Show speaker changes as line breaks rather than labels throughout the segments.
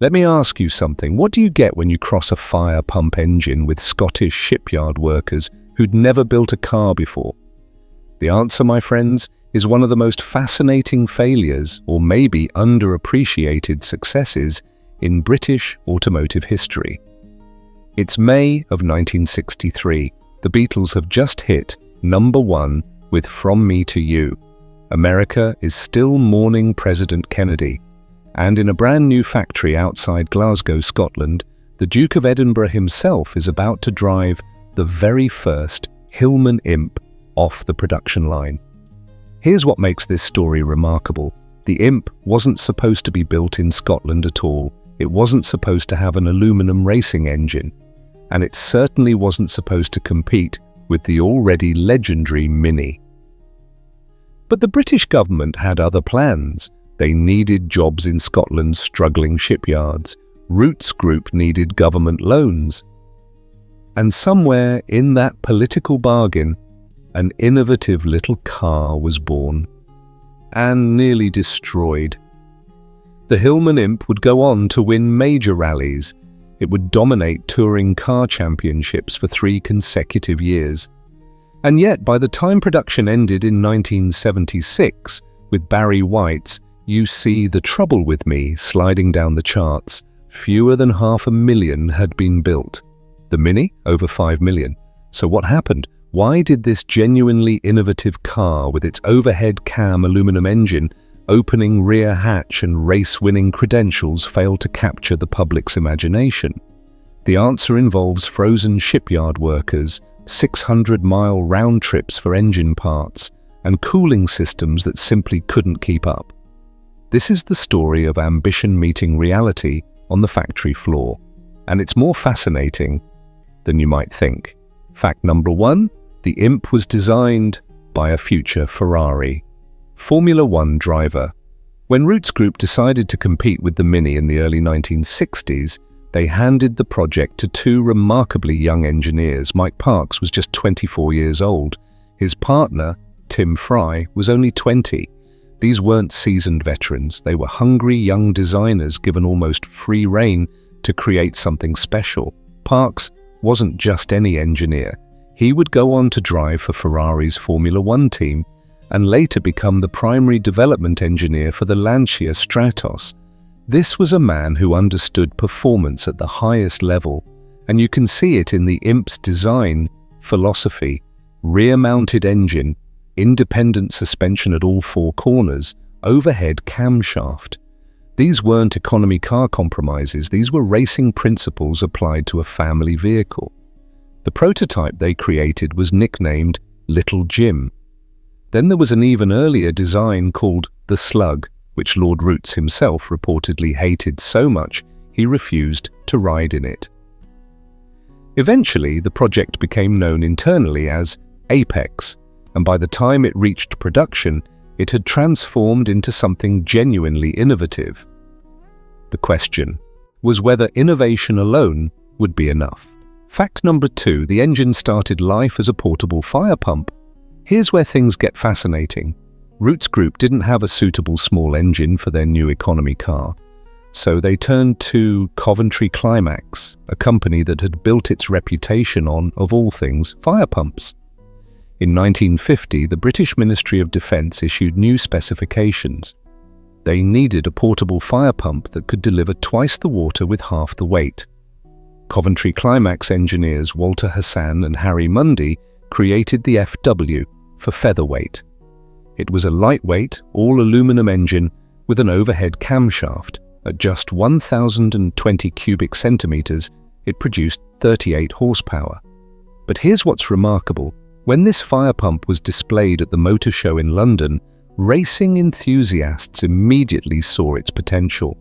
Let me ask you something. What do you get when you cross a fire pump engine with Scottish shipyard workers who'd never built a car before? The answer, my friends, is one of the most fascinating failures, or maybe underappreciated successes, in British automotive history. It's May of 1963. The Beatles have just hit #1 with From Me to You. America is still mourning President Kennedy. And in a brand new factory outside Glasgow, Scotland, the Duke of Edinburgh himself is about to drive the very first Hillman Imp off the production line. Here's what makes this story remarkable. The Imp wasn't supposed to be built in Scotland at all. It wasn't supposed to have an aluminum racing engine. And it certainly wasn't supposed to compete with the already legendary Mini. But the British government had other plans. They needed jobs in Scotland's struggling shipyards. Roots Group needed government loans. And somewhere in that political bargain, an innovative little car was born and nearly destroyed. The Hillman Imp would go on to win major rallies. It would dominate touring car championships for 3 consecutive years. And yet, by the time production ended in 1976, with Barry White's "You See the Trouble with Me" sliding down the charts, fewer than 500,000 had been built. The Mini, over 5 million. So what happened? Why did this genuinely innovative car with its overhead cam aluminum engine, opening rear hatch and race-winning credentials fail to capture the public's imagination? The answer involves frozen shipyard workers, 600-mile round trips for engine parts, and cooling systems that simply couldn't keep up. This is the story of ambition meeting reality on the factory floor, and it's more fascinating than you might think. Fact number 1, the Imp was designed by a future Ferrari Formula One driver. When Roots Group decided to compete with the Mini in the early 1960s, they handed the project to 2 remarkably young engineers. Mike Parks was just 24 years old. His partner, Tim Fry, was only 20. These weren't seasoned veterans. They were hungry young designers given almost free rein to create something special. Parks wasn't just any engineer. He would go on to drive for Ferrari's Formula One team and later become the primary development engineer for the Lancia Stratos. This was a man who understood performance at the highest level, and you can see it in the Imp's design philosophy: rear-mounted engine, independent suspension at all 4 corners, overhead camshaft. These weren't economy car compromises, these were racing principles applied to a family vehicle. The prototype they created was nicknamed Little Jim. Then there was an even earlier design called the Slug, which Lord Roots himself reportedly hated so much he refused to ride in it. Eventually, the project became known internally as Apex, and by the time it reached production, it had transformed into something genuinely innovative. The question was whether innovation alone would be enough. Fact number 2, the engine started life as a portable fire pump. Here's where things get fascinating. Roots Group didn't have a suitable small engine for their new economy car, so they turned to Coventry Climax, a company that had built its reputation on, of all things, fire pumps. In 1950, the British Ministry of Defence issued new specifications. They needed a portable fire pump that could deliver twice the water with half the weight. Coventry Climax engineers Walter Hassan and Harry Mundy created the FW for featherweight. It was a lightweight, all-aluminum engine with an overhead camshaft. At just 1,020 cubic centimeters, it produced 38 horsepower. But here's what's remarkable. When this fire pump was displayed at the Motor Show in London, racing enthusiasts immediately saw its potential.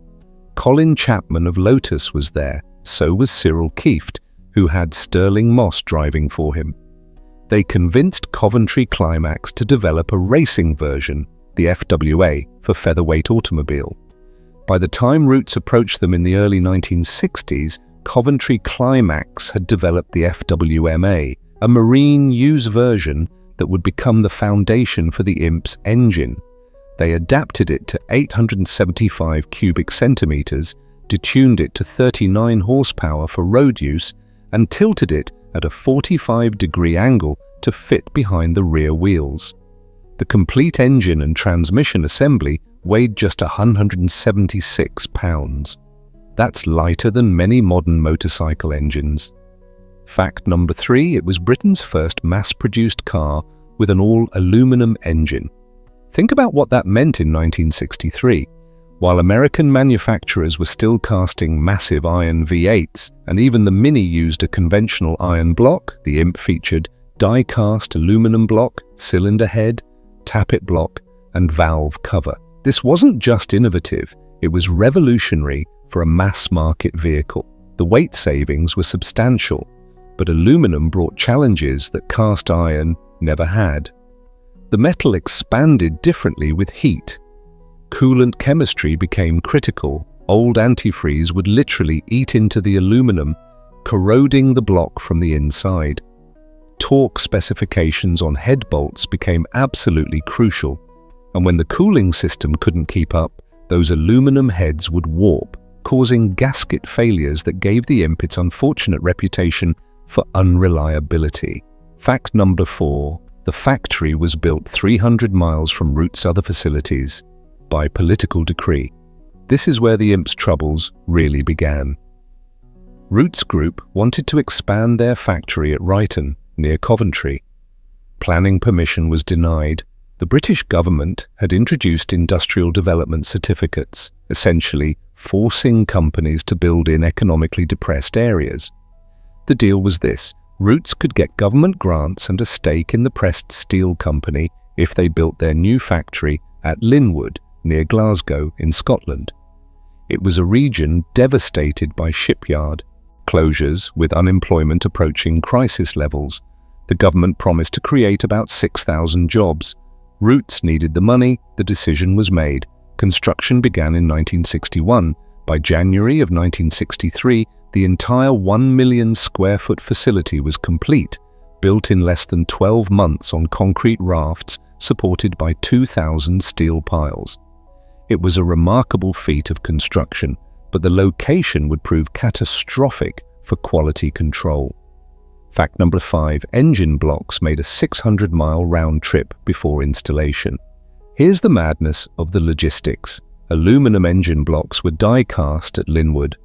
Colin Chapman of Lotus was there, so was Cyril Kieft, who had Sterling Moss driving for him. They convinced Coventry Climax to develop a racing version, the FWA, for featherweight automobile. By the time Roots approached them in the early 1960s, Coventry Climax had developed the FWMA, a marine use version that would become the foundation for the Imp's engine. They adapted it to 875 cubic centimeters, detuned it to 39 horsepower for road use and tilted it at a 45-degree angle to fit behind the rear wheels. The complete engine and transmission assembly weighed just 176 pounds. That's lighter than many modern motorcycle engines. Fact number 3, it was Britain's first mass-produced car with an all-aluminum engine. Think about what that meant in 1963. While American manufacturers were still casting massive iron V8s, and even the Mini used a conventional iron block, the Imp featured die-cast aluminum block, cylinder head, tappet block, and valve cover. This wasn't just innovative, it was revolutionary for a mass-market vehicle. The weight savings were substantial, but aluminum brought challenges that cast iron never had. The metal expanded differently with heat. Coolant chemistry became critical. Old antifreeze would literally eat into the aluminum, corroding the block from the inside. Torque specifications on head bolts became absolutely crucial, and when the cooling system couldn't keep up, those aluminum heads would warp, causing gasket failures that gave the Imp its unfortunate reputation for unreliability. Fact number 4, the factory was built 300 miles from Rootes' other facilities by political decree. This is where the Imp's troubles really began. Rootes Group wanted to expand their factory at Ryton, near Coventry. Planning permission was denied. The British government had introduced industrial development certificates, essentially forcing companies to build in economically depressed areas. The deal was this: Rootes could get government grants and a stake in the pressed steel company if they built their new factory at Linwood, near Glasgow in Scotland. It was a region devastated by shipyard closures, with unemployment approaching crisis levels. The government promised to create about 6,000 jobs. Rootes needed the money. The decision was made. Construction began in 1961. By January of 1963, the entire 1 million square foot facility was complete, built in less than 12 months on concrete rafts supported by 2,000 steel piles. It was a remarkable feat of construction, but the location would prove catastrophic for quality control. Fact number 5, engine blocks made a 600-mile round trip before installation. Here's the madness of the logistics. Aluminum engine blocks were die-cast at Linwood.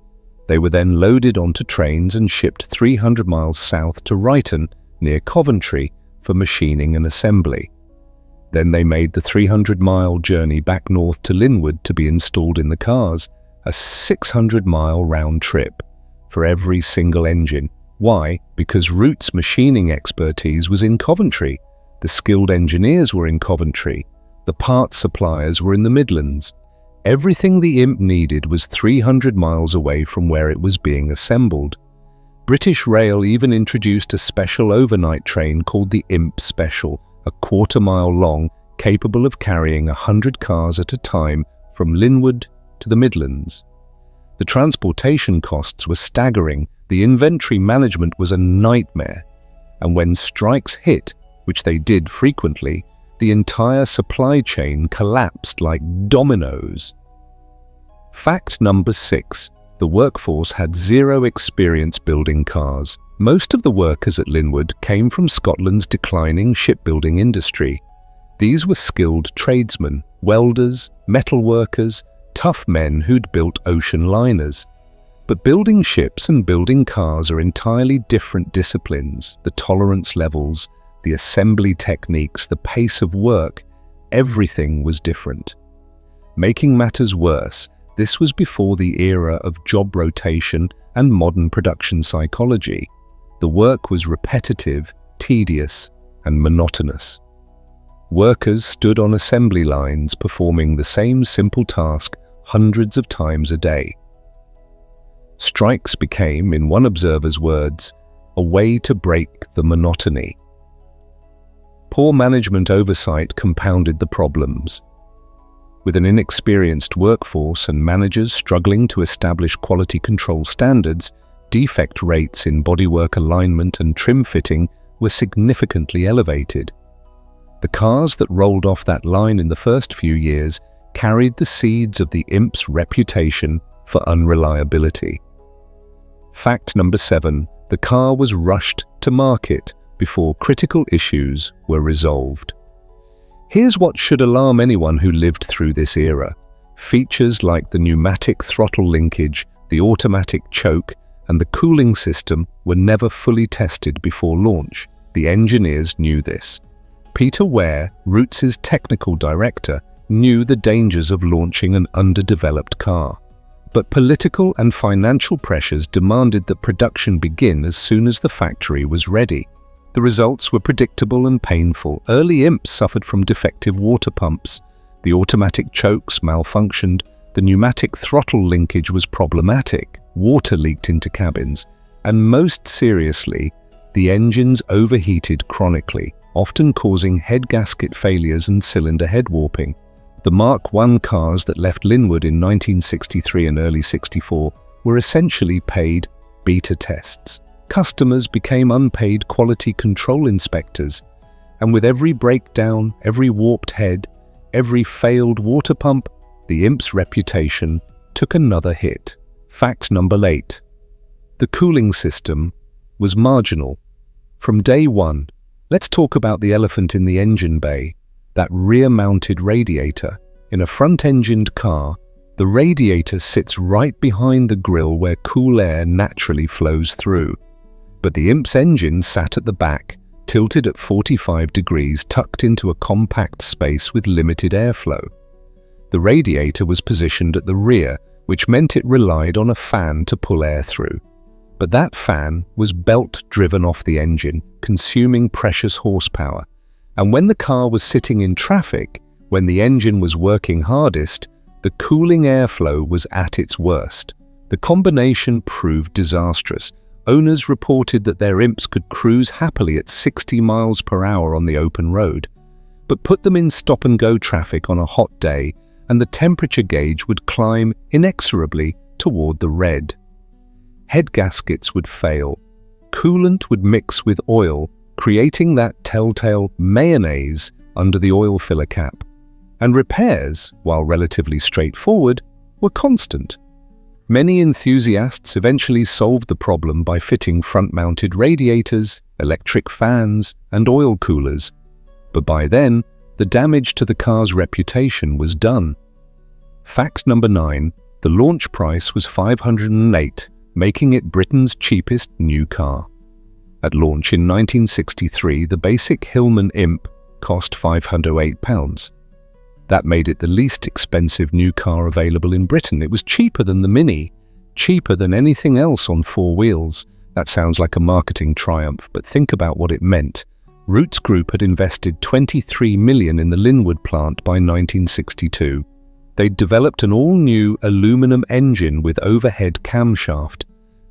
They were then loaded onto trains and shipped 300 miles south to Ryton, near Coventry, for machining and assembly. Then they made the 300-mile journey back north to Linwood to be installed in the cars, a 600-mile round trip for every single engine. Why? Because Rootes' machining expertise was in Coventry. The skilled engineers were in Coventry. The parts suppliers were in the Midlands. Everything the Imp needed was 300 miles away from where it was being assembled. British Rail even introduced a special overnight train called the Imp Special, a quarter-mile long, capable of carrying 100 cars at a time from Linwood to the Midlands. The transportation costs were staggering. The inventory management was a nightmare. And when strikes hit, which they did frequently, the entire supply chain collapsed like dominoes. Fact number 6. The workforce had zero experience building cars. Most of the workers at Linwood came from Scotland's declining shipbuilding industry. These were skilled tradesmen, welders, metal workers, tough men who'd built ocean liners. But building ships and building cars are entirely different disciplines. The tolerance levels, the assembly techniques, the pace of work, everything was different. Making matters worse, this was before the era of job rotation and modern production psychology. The work was repetitive, tedious, and monotonous. Workers stood on assembly lines performing the same simple task hundreds of times a day. Strikes became, in one observer's words, a way to break the monotony. Poor management oversight compounded the problems. With an inexperienced workforce and managers struggling to establish quality control standards, defect rates in bodywork alignment and trim fitting were significantly elevated. The cars that rolled off that line in the first few years carried the seeds of the Imp's reputation for unreliability. Fact number 7. The car was rushed to market before critical issues were resolved. Here's what should alarm anyone who lived through this era. Features like the pneumatic throttle linkage, the automatic choke, and the cooling system were never fully tested before launch. The engineers knew this. Peter Ware, Roots' technical director, knew the dangers of launching an underdeveloped car. But political and financial pressures demanded that production begin as soon as the factory was ready. The results were predictable and painful. Early Imps suffered from defective water pumps. The automatic chokes malfunctioned. The pneumatic throttle linkage was problematic. Water leaked into cabins. And most seriously, the engines overheated chronically, often causing head gasket failures and cylinder head warping. The Mark I cars that left Linwood in 1963 and early 64 were essentially paid beta tests. Customers became unpaid quality control inspectors, and with every breakdown, every warped head, every failed water pump, the Imp's reputation took another hit. Fact number 8. The cooling system was marginal. From day one, let's talk about the elephant in the engine bay, that rear-mounted radiator. In a front-engined car, the radiator sits right behind the grille where cool air naturally flows through. But the Imp's engine sat at the back, tilted at 45 degrees, tucked into a compact space with limited airflow. The radiator was positioned at the rear, which meant it relied on a fan to pull air through. But that fan was belt-driven off the engine, consuming precious horsepower. And when the car was sitting in traffic, when the engine was working hardest, the cooling airflow was at its worst. The combination proved disastrous. Owners reported that their Imps could cruise happily at 60 miles per hour on the open road. But put them in stop-and-go traffic on a hot day, and the temperature gauge would climb inexorably toward the red. Head gaskets would fail. Coolant would mix with oil, creating that telltale mayonnaise under the oil filler cap. And repairs, while relatively straightforward, were constant. Many enthusiasts eventually solved the problem by fitting front-mounted radiators, electric fans, and oil coolers. But by then, the damage to the car's reputation was done. Fact number 9. The launch price was $508, making it Britain's cheapest new car. At launch in 1963, the basic Hillman Imp cost £508. That made it the least expensive new car available in Britain. It was cheaper than the Mini, cheaper than anything else on 4 wheels. That sounds like a marketing triumph, but think about what it meant. Roots Group had invested $23 million in the Linwood plant by 1962. They'd developed an all-new aluminum engine with overhead camshaft.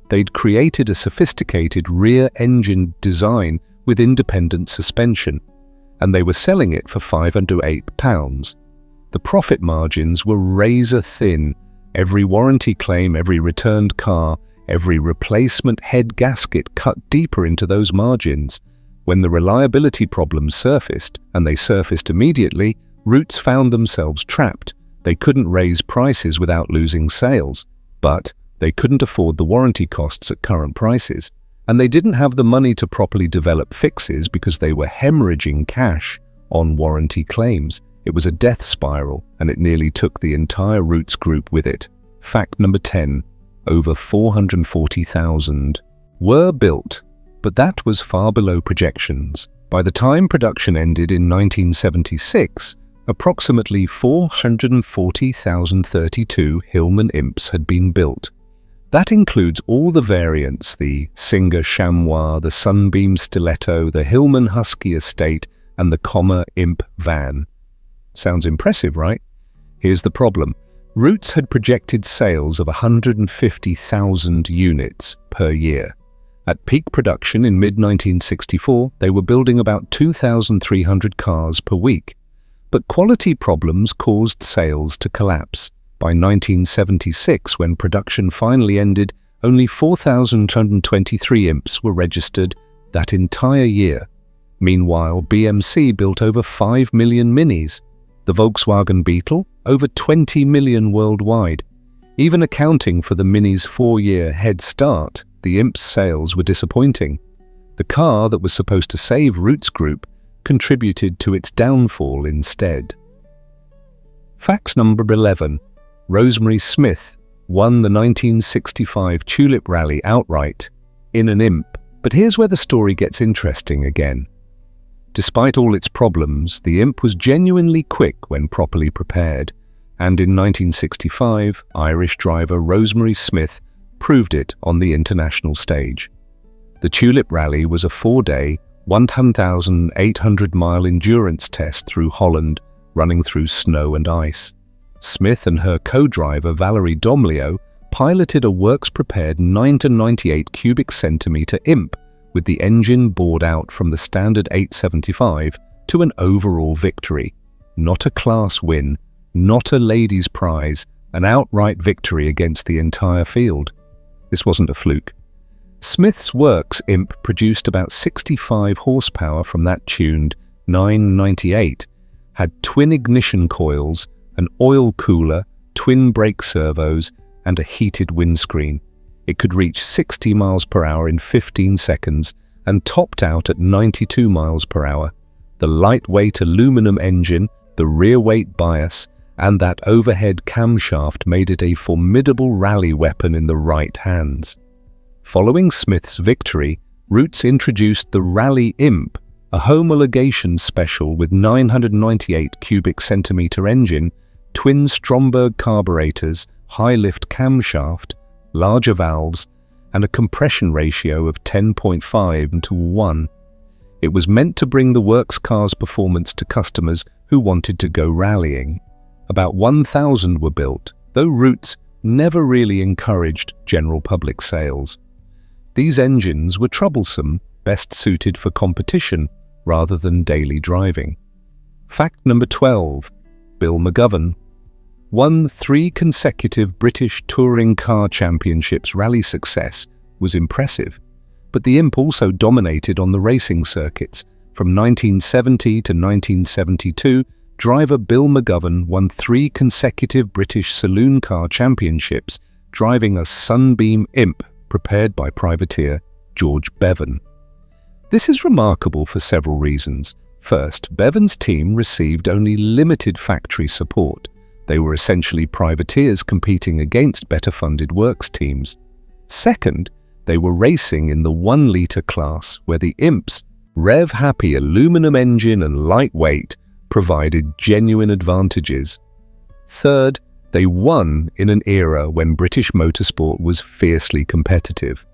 They'd created a sophisticated rear engine design with independent suspension, and they were selling it for £508. The profit margins were razor thin. Every warranty claim, every returned car, every replacement head gasket cut deeper into those margins. When the reliability problems surfaced, and they surfaced immediately, Roots found themselves trapped. They couldn't raise prices without losing sales, but they couldn't afford the warranty costs at current prices. And they didn't have the money to properly develop fixes because they were hemorrhaging cash on warranty claims. It was a death spiral, and it nearly took the entire Roots Group with it. Fact number 10. Over 440,000 were built, but that was far below projections. By the time production ended in 1976, approximately 440,032 Hillman Imps had been built. That includes all the variants, the Singer Chamois, the Sunbeam Stiletto, the Hillman Husky Estate, and the Comma Imp van. Sounds impressive, right? Here's the problem. Roots had projected sales of 150,000 units per year. At peak production in mid-1964, they were building about 2,300 cars per week. But quality problems caused sales to collapse. By 1976, when production finally ended, only 4,223 Imps were registered that entire year. Meanwhile, BMC built over 5 million Minis. The Volkswagen Beetle, over 20 million worldwide. Even accounting for the Mini's 4-year head start, the Imp's sales were disappointing. The car that was supposed to save Rootes Group contributed to its downfall instead. Fact number 11. Rosemary Smith won the 1965 Tulip Rally outright in an Imp. But here's where the story gets interesting again. Despite all its problems, the Imp was genuinely quick when properly prepared, and in 1965, Irish driver Rosemary Smith proved it on the international stage. The Tulip Rally was a 4-day, 1,800-mile endurance test through Holland, running through snow and ice. Smith and her co-driver Valerie Domleo piloted a works-prepared 9-98 cubic centimetre Imp with the engine bored out from the standard 875 to an overall victory. Not a class win, not a ladies' prize, an outright victory against the entire field. This wasn't a fluke. Smith's Works Imp produced about 65 horsepower from that tuned 998, had twin ignition coils, an oil cooler, twin brake servos, and a heated windscreen. It could reach 60 miles per hour in 15 seconds and topped out at 92 miles per hour. The lightweight aluminum engine, the rear weight bias, and that overhead camshaft made it a formidable rally weapon in the right hands. Following Smith's victory, Rootes introduced the Rally Imp, a homologation special with 998 cubic centimetre engine, twin Stromberg carburetors, high-lift camshaft, larger valves, and a compression ratio of 10.5:1. It was meant to bring the works car's performance to customers who wanted to go rallying. About 1,000 were built, though Rootes never really encouraged general public sales. These engines were troublesome, best suited for competition rather than daily driving. Fact number 12. Bill McGovern won 3 consecutive British Touring Car Championships. Rally success was impressive, but the Imp also dominated on the racing circuits. From 1970 to 1972, driver Bill McGovern won 3 consecutive British Saloon Car Championships, driving a Sunbeam Imp prepared by privateer George Bevan. This is remarkable for several reasons. First, Bevan's team received only limited factory support. They were essentially privateers competing against better-funded works teams. Second, they were racing in the 1-litre class, where the Imp's rev-happy aluminum engine and lightweight provided genuine advantages. Third, they won in an era when British motorsport was fiercely competitive.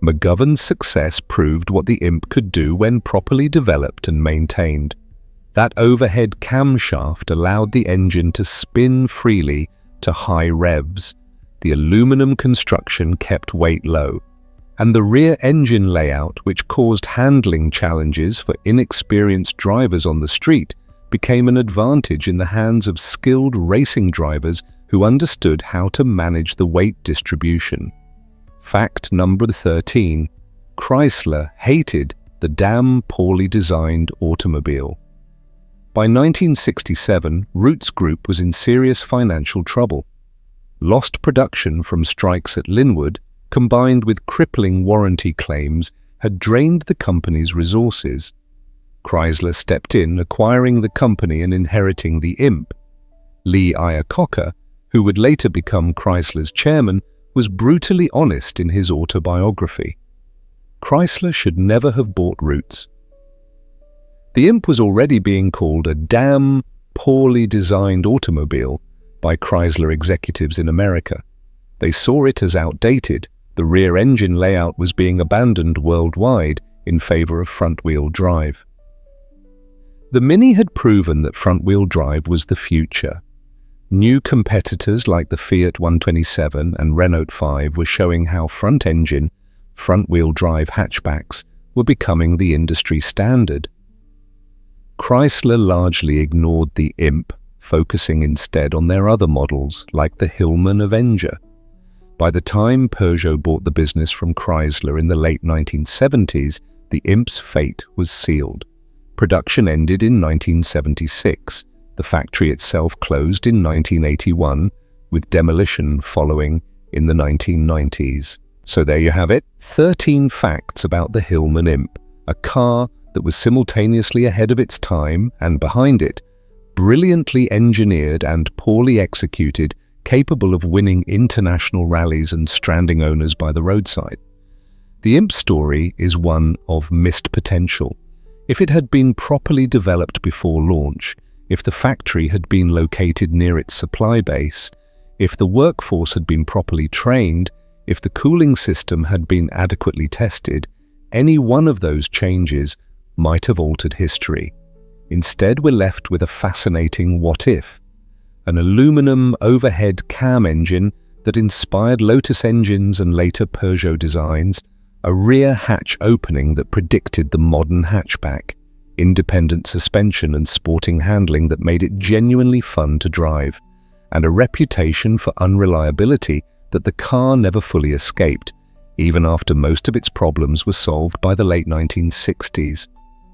McGovern's success proved what the Imp could do when properly developed and maintained. That overhead camshaft allowed the engine to spin freely to high revs. The aluminum construction kept weight low, and the rear engine layout, which caused handling challenges for inexperienced drivers on the street, became an advantage in the hands of skilled racing drivers who understood how to manage the weight distribution. Fact number 13. Chrysler hated the damn poorly designed automobile. By 1967, Rootes Group was in serious financial trouble. Lost production from strikes at Linwood, combined with crippling warranty claims, had drained the company's resources. Chrysler stepped in, acquiring the company and inheriting the Imp. Lee Iacocca, who would later become Chrysler's chairman, was brutally honest in his autobiography. Chrysler should never have bought Rootes. The Imp was already being called a damn poorly designed automobile by Chrysler executives in America. They saw it as outdated. The rear engine layout was being abandoned worldwide in favor of front-wheel drive. The Mini had proven that front-wheel drive was the future. New competitors like the Fiat 127 and Renault 5 were showing how front-engine, front-wheel drive hatchbacks were becoming the industry standard. Chrysler largely ignored the Imp, focusing instead on their other models like the Hillman Avenger. By the time Peugeot bought the business from Chrysler in the late 1970s, the Imp's fate was sealed. Production ended in 1976. The factory itself closed in 1981. with demolition following in the 1990s. So there you have it, 13 facts about the Hillman Imp, a car that was simultaneously ahead of its time and behind it, brilliantly engineered and poorly executed, capable of winning international rallies and stranding owners by the roadside. The Imp story is one of missed potential. If it had been properly developed before launch, if the factory had been located near its supply base, if the workforce had been properly trained, if the cooling system had been adequately tested, any one of those changes might have altered history. Instead, we're left with a fascinating what-if. An aluminum overhead cam engine that inspired Lotus engines and later Peugeot designs, a rear hatch opening that predicted the modern hatchback, independent suspension and sporting handling that made it genuinely fun to drive, and a reputation for unreliability that the car never fully escaped, even after most of its problems were solved by the late 1960s.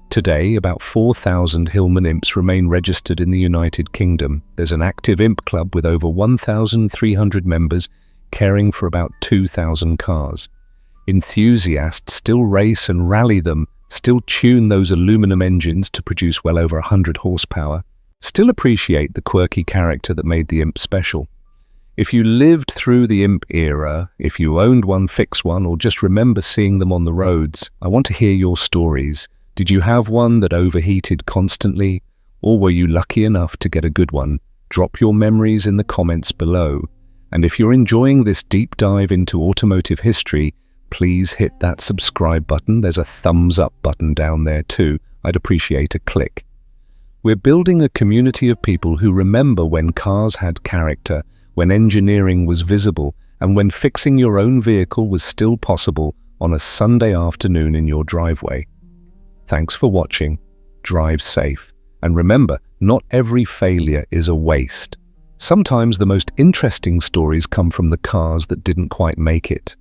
Today, about 4,000 Hillman Imps remain registered in the United Kingdom. There's an active Imp club with over 1,300 members caring for about 2,000 cars. Enthusiasts still race and rally them, still tune those aluminum engines to produce well over 100 horsepower, still appreciate the quirky character that made the Imp special. If you lived through the Imp era, if you owned one, fixed one, or just remember seeing them on the roads, I want to hear your stories. Did you have one that overheated constantly, or were you lucky enough to get a good one? Drop your memories in the comments below. And if you're enjoying this deep dive into automotive history, please hit that subscribe button. There's a thumbs up button down there too. I'd appreciate a click. We're building a community of people who remember when cars had character, when engineering was visible, and when fixing your own vehicle was still possible on a Sunday afternoon in your driveway. Thanks for watching. Drive safe. And remember, not every failure is a waste. Sometimes the most interesting stories come from the cars that didn't quite make it.